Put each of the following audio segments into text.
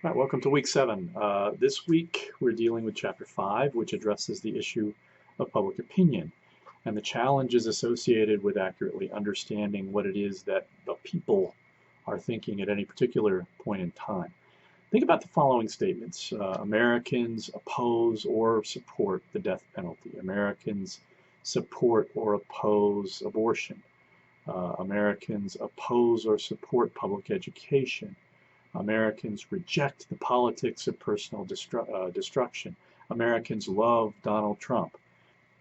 All right, welcome to week 7. This week we're dealing with chapter 5, which addresses the issue of public opinion and the challenges associated with accurately understanding what it is that the people are thinking at any particular point in time. Think about the following statements. Americans oppose or support the death penalty. Americans support or oppose abortion. Americans oppose or support public education. Americans reject the politics of personal destruction. Americans love Donald Trump.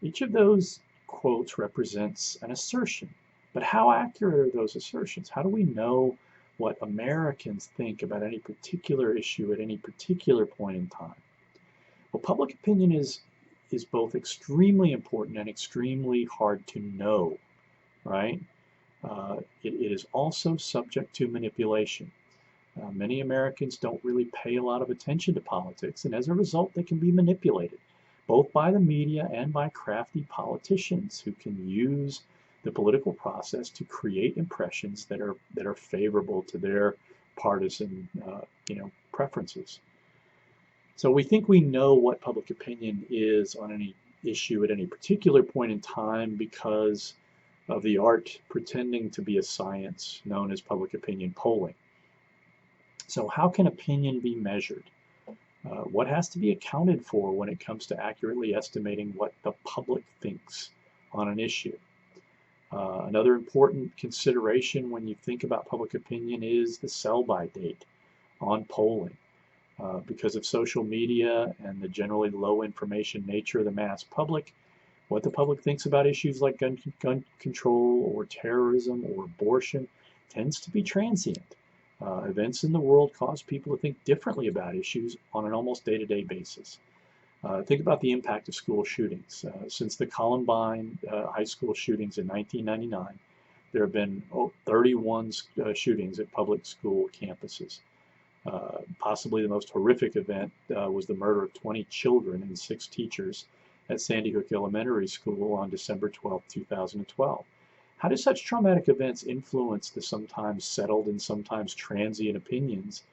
Each of those quotes represents an assertion. But how accurate are those assertions? How do we know what Americans think about any particular issue at any particular point in time? Well, public opinion is both extremely important and extremely hard to know, right? It is also subject to manipulation. Many Americans don't really pay a lot of attention to politics, and as a result, they can be manipulated, both by the media and by crafty politicians who can use the political process to create impressions that are favorable to their partisan, preferences. So we think we know what public opinion is on any issue at any particular point in time because of the art pretending to be a science known as public opinion polling. So how can opinion be measured? What has to be accounted for when it comes to accurately estimating what the public thinks on an issue? Another important consideration when you think about public opinion is the sell-by date on polling. Because of social media and the generally low information nature of the mass public, what the public thinks about issues like gun control or terrorism or abortion tends to be transient. Events in the world cause people to think differently about issues on an almost day-to-day basis. Think about the impact of school shootings. Since the Columbine high school shootings in 1999, there have been 31 shootings at public school campuses. Possibly the most horrific event was the murder of 20 children and 6 teachers at Sandy Hook Elementary School on December 12, 2012. How do such traumatic events influence the sometimes settled and sometimes transient opinions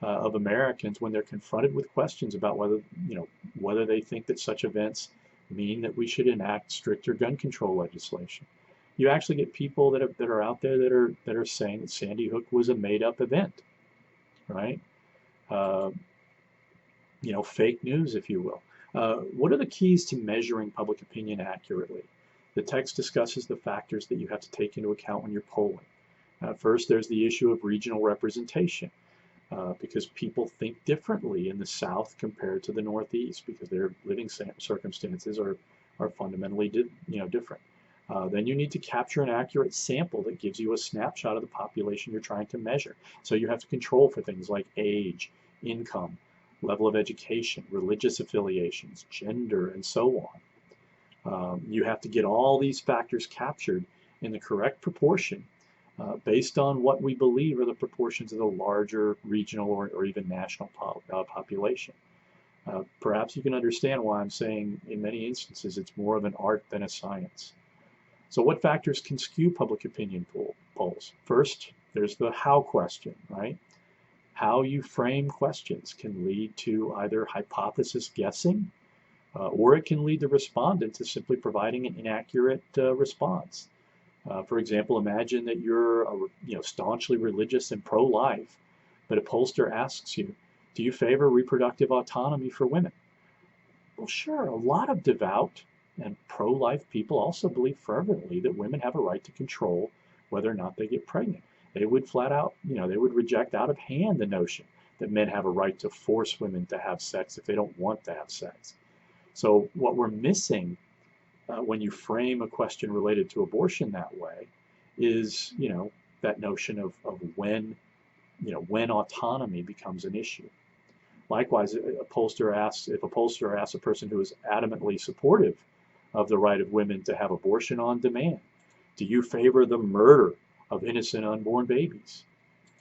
of Americans when they're confronted with questions about whether they think that such events mean that we should enact stricter gun control legislation? You actually get people that are out there that are saying that Sandy Hook was a made-up event, right? Fake news, if you will. What are the keys to measuring public opinion accurately? The text discusses the factors that you have to take into account when you're polling. First, there's the issue of regional representation, because people think differently in the South compared to the Northeast, because their living circumstances are fundamentally different. Then you need to capture an accurate sample that gives you a snapshot of the population you're trying to measure. So you have to control for things like age, income, level of education, religious affiliations, gender, and so on. You have to get all these factors captured in the correct proportion based on what we believe are the proportions of the larger regional or even national population. Perhaps you can understand why I'm saying in many instances it's more of an art than a science. So what factors can skew public opinion polls? First, there's the how question, right? How you frame questions can lead to either hypothesis guessing, or it can lead the respondent to simply providing an inaccurate response. For example, imagine that you're staunchly religious and pro-life, but a pollster asks you, do you favor reproductive autonomy for women? Well, sure, a lot of devout and pro-life people also believe fervently that women have a right to control whether or not they get pregnant. They would flat out, they would reject out of hand the notion that men have a right to force women to have sex if they don't want to have sex. So what we're missing when you frame a question related to abortion that way is, that notion of when autonomy becomes an issue. Likewise, if a pollster asks a person who is adamantly supportive of the right of women to have abortion on demand, do you favor the murder of innocent unborn babies?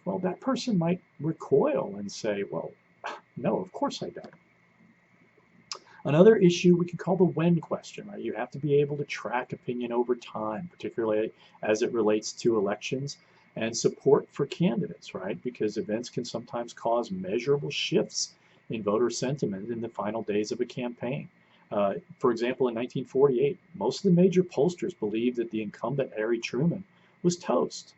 Well, that person might recoil and say, well, no, of course I don't. Another issue we could call the when question, right? You have to be able to track opinion over time, particularly as it relates to elections, and support for candidates, right? Because events can sometimes cause measurable shifts in voter sentiment in the final days of a campaign. For example, in 1948, most of the major pollsters believed that the incumbent Harry Truman was toast.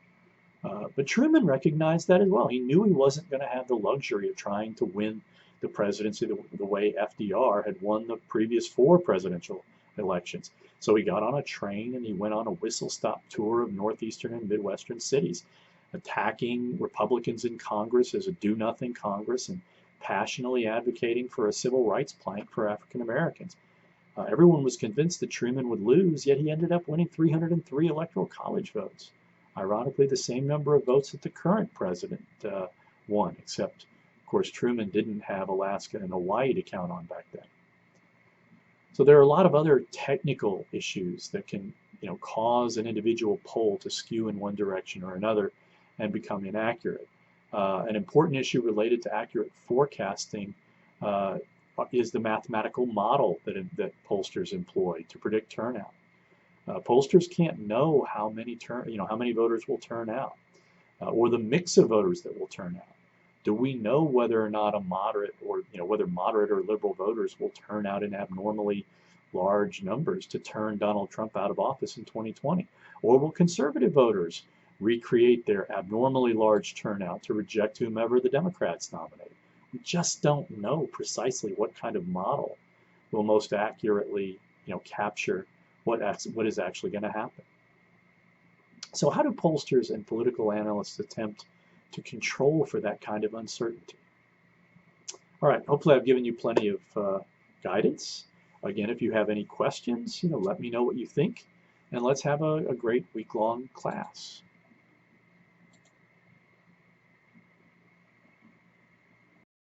But Truman recognized that as well. He knew he wasn't going to have the luxury of trying to win the presidency the way FDR had won the previous 4 presidential elections. So he got on a train and he went on a whistle-stop tour of northeastern and midwestern cities, attacking Republicans in Congress as a do-nothing Congress and passionately advocating for a civil rights plank for African Americans. Everyone was convinced that Truman would lose, yet he ended up winning 303 electoral college votes. Ironically, the same number of votes that the current president won, except, of course, Truman didn't have Alaska and Hawaii to count on back then. So there are a lot of other technical issues that can, cause an individual poll to skew in one direction or another and become inaccurate. An important issue related to accurate forecasting is the mathematical model that pollsters employ to predict turnout. Pollsters can't know how many voters will turn out, or the mix of voters that will turn out. Do we know whether or not whether moderate or liberal voters will turn out in abnormally large numbers to turn Donald Trump out of office in 2020? Or will conservative voters recreate their abnormally large turnout to reject whomever the Democrats nominate? We just don't know precisely what kind of model will most accurately, capture what is actually going to happen. So how do pollsters and political analysts attempt to control for that kind of uncertainty? All right, hopefully I've given you plenty of guidance. Again, if you have any questions, let me know what you think, and let's have a great week-long class.